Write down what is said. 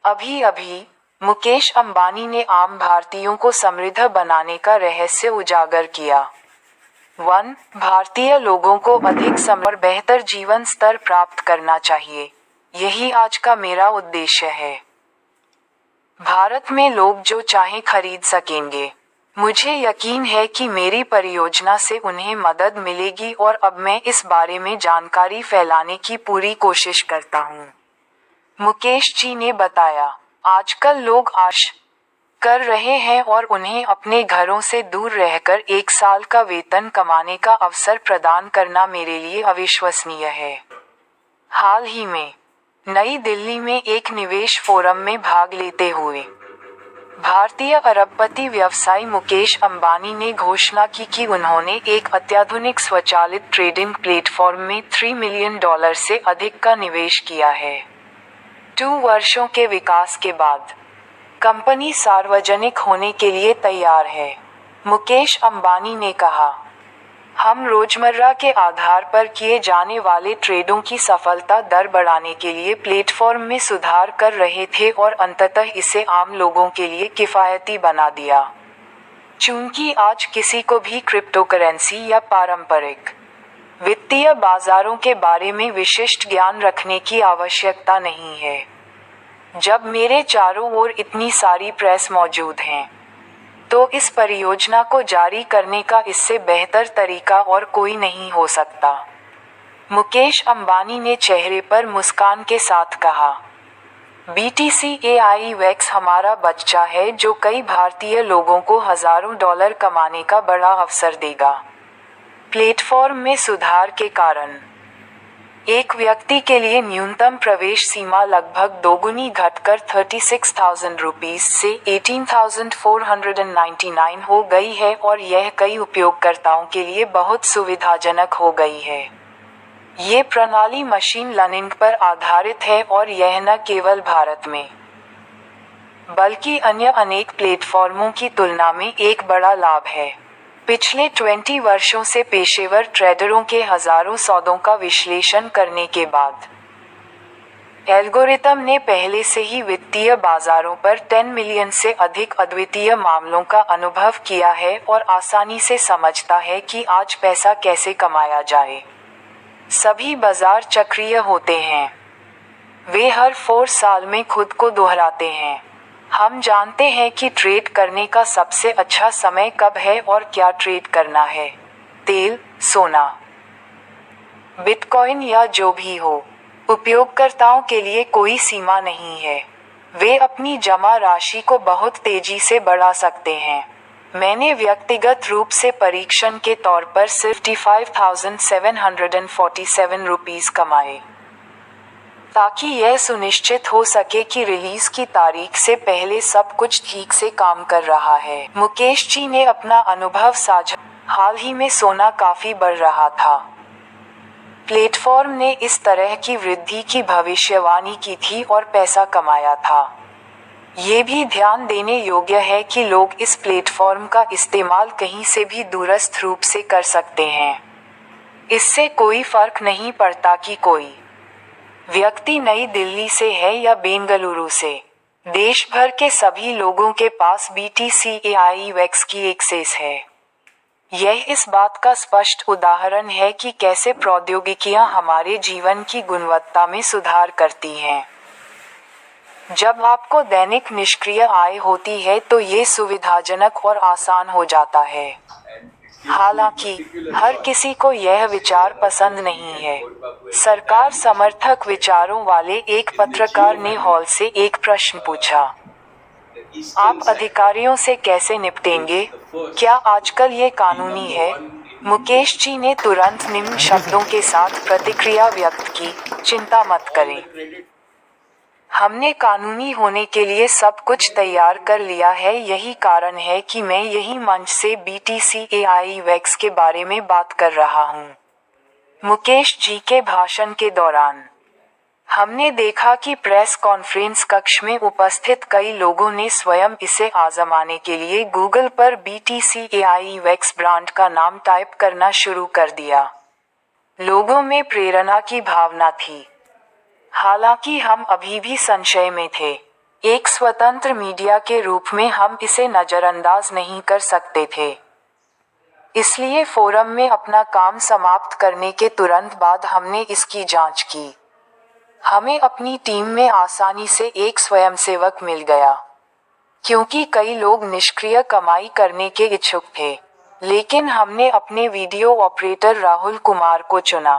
अभी अभी मुकेश अंबानी ने आम भारतीयों को समृद्ध बनाने का रहस्य उजागर किया। 1. भारतीय लोगों को अधिक समय और बेहतर जीवन स्तर प्राप्त करना चाहिए। यही आज का मेरा उद्देश्य है। भारत में लोग जो चाहें खरीद सकेंगे। मुझे यकीन है कि मेरी परियोजना से उन्हें मदद मिलेगी और अब मैं इस बारे में जानकारी फैलाने की पूरी कोशिश करता हूँ। मुकेश जी ने बताया, आजकल लोग आश कर रहे हैं और उन्हें अपने घरों से दूर रहकर 1 साल का वेतन कमाने का अवसर प्रदान करना मेरे लिए अविश्वसनीय है। हाल ही में नई दिल्ली में एक निवेश फोरम में भाग लेते हुए भारतीय अरबपति व्यवसायी मुकेश अंबानी ने घोषणा की कि उन्होंने एक अत्याधुनिक स्वचालित ट्रेडिंग प्लेटफॉर्म में $3 मिलियन से अधिक का निवेश किया है। 2 वर्षों के विकास के बाद कंपनी सार्वजनिक होने के लिए तैयार है। मुकेश अंबानी ने कहा, हम रोजमर्रा के आधार पर किए जाने वाले ट्रेडों की सफलता दर बढ़ाने के लिए प्लेटफॉर्म में सुधार कर रहे थे और अंततः इसे आम लोगों के लिए किफायती बना दिया। चूंकि आज किसी को भी क्रिप्टोकरेंसी या पारंपरिक वित्तीय बाजारों के बारे में विशिष्ट ज्ञान रखने की आवश्यकता नहीं है। जब मेरे चारों ओर इतनी सारी प्रेस मौजूद हैं, तो इस परियोजना को जारी करने का इससे बेहतर तरीका और कोई नहीं हो सकता। मुकेश अंबानी ने चेहरे पर मुस्कान के साथ कहा, BTC AIEX हमारा बच्चा है जो कई भारतीय लोगों को हजारों डॉलर कमाने का बड़ा अवसर देगा। प्लेटफॉर्म में सुधार के कारण एक व्यक्ति के लिए न्यूनतम प्रवेश सीमा लगभग दोगुनी घटकर 36,000 रुपीस से 18,499 हो गई है और यह कई उपयोगकर्ताओं के लिए बहुत सुविधाजनक हो गई है। ये प्रणाली मशीन लर्निंग पर आधारित है और यह न केवल भारत में बल्कि अन्य अनेक प्लेटफॉर्मों की तुलना में एक बड़ा लाभ है। पिछले 20 वर्षों से पेशेवर ट्रेडरों के हजारों सौदों का विश्लेषण करने के बाद एल्गोरिथम ने पहले से ही वित्तीय बाजारों पर 10 मिलियन से अधिक अद्वितीय मामलों का अनुभव किया है और आसानी से समझता है कि आज पैसा कैसे कमाया जाए। सभी बाजार चक्रीय होते हैं। वे हर 4 साल में खुद को दोहराते हैं। हम जानते हैं कि ट्रेड करने का सबसे अच्छा समय कब है और क्या ट्रेड करना है। तेल, सोना, बिटकॉइन या जो भी हो, उपयोगकर्ताओं के लिए कोई सीमा नहीं है। वे अपनी जमा राशि को बहुत तेजी से बढ़ा सकते हैं। मैंने व्यक्तिगत रूप से परीक्षण के तौर पर सिर्फ 55,747 रुपीस कमाए, ताकि यह सुनिश्चित हो सके कि रिलीज की तारीख से पहले सब कुछ ठीक से काम कर रहा है। मुकेश जी ने अपना अनुभव साझा। हाल ही में सोना काफी बढ़ रहा था। प्लेटफॉर्म ने इस तरह की वृद्धि की भविष्यवाणी की थी और पैसा कमाया था। ये भी ध्यान देने योग्य है कि लोग इस प्लेटफॉर्म का इस्तेमाल कहीं से भी दूरस्थ रूप से कर सकते हैं। इससे कोई फर्क नहीं पड़ता कि कोई व्यक्ति नई दिल्ली से है या बेंगलुरु से। देश भर के सभी लोगों के पास BTC AIEX की एक्सेस है। यह इस बात का स्पष्ट उदाहरण है कि कैसे प्रौद्योगिकियां हमारे जीवन की गुणवत्ता में सुधार करती हैं। जब आपको दैनिक निष्क्रिय आय होती है तो ये सुविधाजनक और आसान हो जाता है। हालांकि हर किसी को यह विचार पसंद नहीं है। सरकार समर्थक विचारों वाले एक पत्रकार ने हॉल से एक प्रश्न पूछा, आप अधिकारियों से कैसे निपटेंगे? क्या आजकल ये कानूनी है? मुकेश जी ने तुरंत निम्न शब्दों के साथ प्रतिक्रिया व्यक्त की, चिंता मत करें। हमने कानूनी होने के लिए सब कुछ तैयार कर लिया है। यही कारण है कि मैं यही मंच से BTC AIEX के बारे में बात कर रहा हूँ। मुकेश जी के भाषण के दौरान हमने देखा कि प्रेस कॉन्फ्रेंस कक्ष में उपस्थित कई लोगों ने स्वयं इसे आजमाने के लिए गूगल पर BTC AIEX ब्रांड का नाम टाइप करना शुरू कर दिया। लोगों में प्रेरणा की भावना थी। हालांकि हम अभी भी संशय में थे। एक स्वतंत्र मीडिया के रूप में हम इसे नज़रअंदाज नहीं कर सकते थे। इसलिए फोरम में अपना काम समाप्त करने के तुरंत बाद हमने इसकी जांच की। हमें अपनी टीम में आसानी से एक स्वयंसेवक मिल गया, क्योंकि कई लोग निष्क्रिय कमाई करने के इच्छुक थे। लेकिन हमने अपने वीडियो ऑपरेटर राहुल कुमार को चुना।